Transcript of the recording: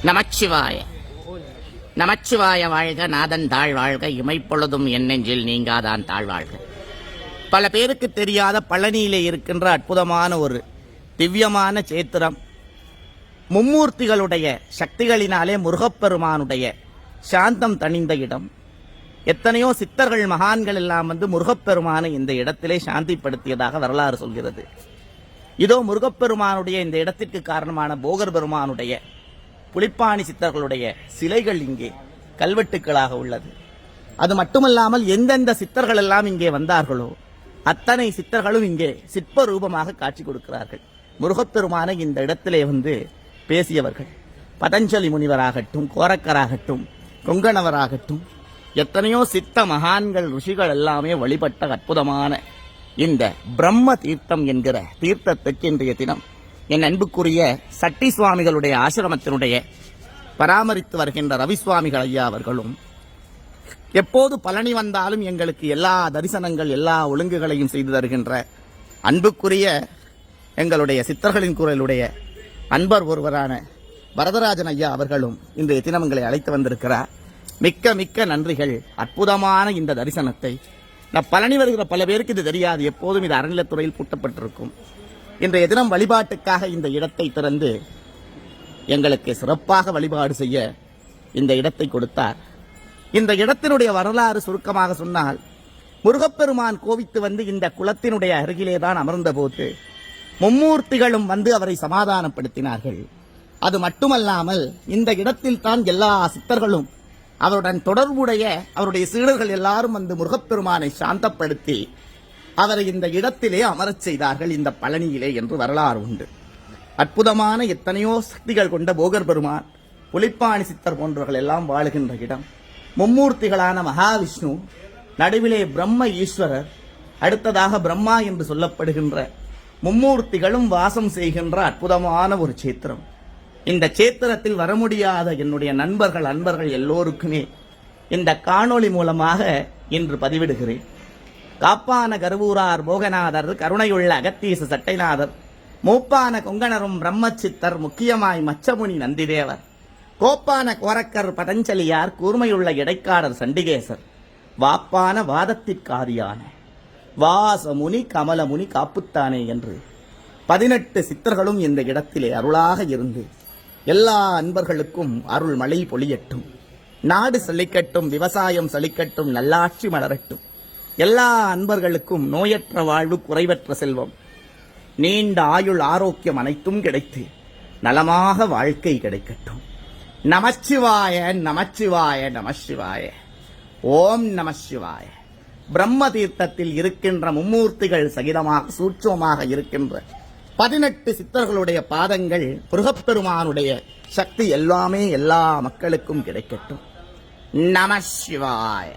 நமச்சிவாய நமச்சிவாய வாழ்க, நாதன் தாழ் வாழ்க, இமைப்பொழுதும் என் நெஞ்சில் நீங்காதான் தாழ் வாழ்க. பல பேருக்கு தெரியாத பழனியிலே இருக்கின்ற அற்புதமான ஒரு திவ்யமான சேத்திரம், மும்மூர்த்திகளுடைய சக்திகளினாலே முருகப்பெருமானுடைய சாந்தம் தணிந்த இடம். எத்தனையோ சித்தர்கள் மகான்கள் எல்லாம் வந்து முருகப்பெருமானை இந்த இடத்திலே சாந்திப்படுத்தியதாக வரலாறு சொல்கிறது. இதோ முருகப்பெருமானுடைய இந்த இடத்திற்கு காரணமான போகர் பெருமானுடைய புலிப்பாணி சித்தர்களுடைய சிலைகள் இங்கே கல்வெட்டுக்களாக உள்ளது. அது மட்டுமல்லாமல் எந்தெந்த சித்தர்கள் எல்லாம் இங்கே வந்தார்களோ அத்தனை சித்தர்களும் இங்கே சிற்ப ரூபமாக காட்சி கொடுக்கிறார்கள். முருகப்பெருமானை இந்த இடத்திலே வந்து பேசியவர்கள் பதஞ்சலி முனிவராகட்டும், கோரக்கராகட்டும், கொங்கணவராகட்டும், எத்தனையோ சித்த மகான்கள் ருஷிகள் எல்லாமே வழிபட்ட அற்புதமான இந்த பிரம்ம தீர்த்தம் என்கிற தீர்த்தத்துக்கு இன்றைய தினம் என் அன்புக்குரிய சட்டி சுவாமிகளுடைய ஆசிரமத்தினுடைய பராமரித்து வருகின்ற ரவி சுவாமிகள் ஐயா அவர்களும் எப்போது பழனி வந்தாலும் எங்களுக்கு எல்லா தரிசனங்கள் எல்லா ஒழுங்குகளையும் செய்து தருகின்ற அன்புக்குரிய எங்களுடைய சித்தர்களின் குரலுடைய அன்பர் ஒருவரான வரதராஜன் ஐயா அவர்களும் இன்றைய தினங்களை அழைத்து வந்திருக்கிறார். மிக்க மிக்க நன்றிகள். அற்புதமான இந்த தரிசனத்தை பழனி வருகிற பல பேருக்கு இது தெரியாது. எப்போதும் இது அறநிலைத்துறையில் பூட்டப்பட்டிருக்கும். இன்றைய தினம் வழிபாட்டுக்காக இந்த இடத்தை திறந்து எங்களுக்கு சிறப்பாக வழிபாடு செய்ய இந்த இடத்தை கொடுத்தார். இந்த இடத்தினுடைய வரலாறு சுருக்கமாக சொன்னால், முருகப்பெருமான் கோவித்து வந்து இந்த குளத்தினுடைய அருகிலேதான் அமர்ந்த போது மும்மூர்த்திகளும் வந்து அவரை சமாதானப்படுத்தினார்கள். அது மட்டுமல்லாமல் இந்த இடத்தில் தான் எல்லா சித்தர்களும் அவருடன் தொடர்புடைய அவருடைய சீடர்கள் எல்லாரும் வந்து முருகப்பெருமானை சாந்தப்படுத்தி அவரை இந்த இடத்திலே அமரச் செய்தார்கள், இந்த பழனியிலே என்று வரலாறு உண்டு. அற்புதமான எத்தனையோ சக்திகள் கொண்ட போகர் பெருமான், புலிப்பாணி சித்தர் போன்றவர்கள் எல்லாம் வாழுகின்ற இடம். மும்மூர்த்திகளான மகாவிஷ்ணு, நடுவிலே பிரம்ம ஈஸ்வரர், அடுத்ததாக பிரம்மா என்று சொல்லப்படுகின்ற மும்மூர்த்திகளும் வாசம் செய்கின்ற அற்புதமான ஒரு சேத்திரம். இந்த சேத்திரத்தில் வர முடியாத என்னுடைய அன்பர்கள் எல்லோருக்குமே இந்த காணொளி மூலமாக இன்று பதிவிடுகிறேன். காப்பான கருவூரார் போகநாதர், கருணையுள்ள அகத்தீச சட்டைநாதர், மூப்பான கொங்கணரும் பிரம்மச்சித்தர், முக்கியமாய் மச்சமுனி நந்திதேவர், கோப்பான கோரக்கர் பதஞ்சலியார், கூர்மையுள்ள இடைக்காடர் சண்டிகேசர், வாப்பான வாதத்திற்காரியான வாசமுனி கமலமுனி காப்புத்தானே என்று 18 சித்தர்களும் இந்த இடத்திலே அருளாக இருந்து எல்லா அன்பர்களுக்கும் அருள் மழை பொழியட்டும், நாடு செழிக்கட்டும், விவசாயம் செழிக்கட்டும், நல்லாட்சி மலரட்டும், எல்லா அன்பர்களுக்கும் நோயற்ற வாழ்வு, குறைவற்ற செல்வம், நீண்ட ஆயுள், ஆரோக்கியம் அனைத்தும் கிடைத்து நலமாக வாழ்க்கை கிடைக்கட்டும். நமச்சிவாய நமச்சிவாய நமசிவாய. ஓம் நமசிவாய. பிரம்ம தீர்த்தத்தில் இருக்கின்ற மும்மூர்த்திகள் சகிதமாக சூட்சமாக இருக்கின்ற 18 சித்தர்களுடைய பாதங்கள், முருகப்பெருமானுடைய சக்தி எல்லாமே எல்லா மக்களுக்கும் கிடைக்கட்டும். நமசிவாய.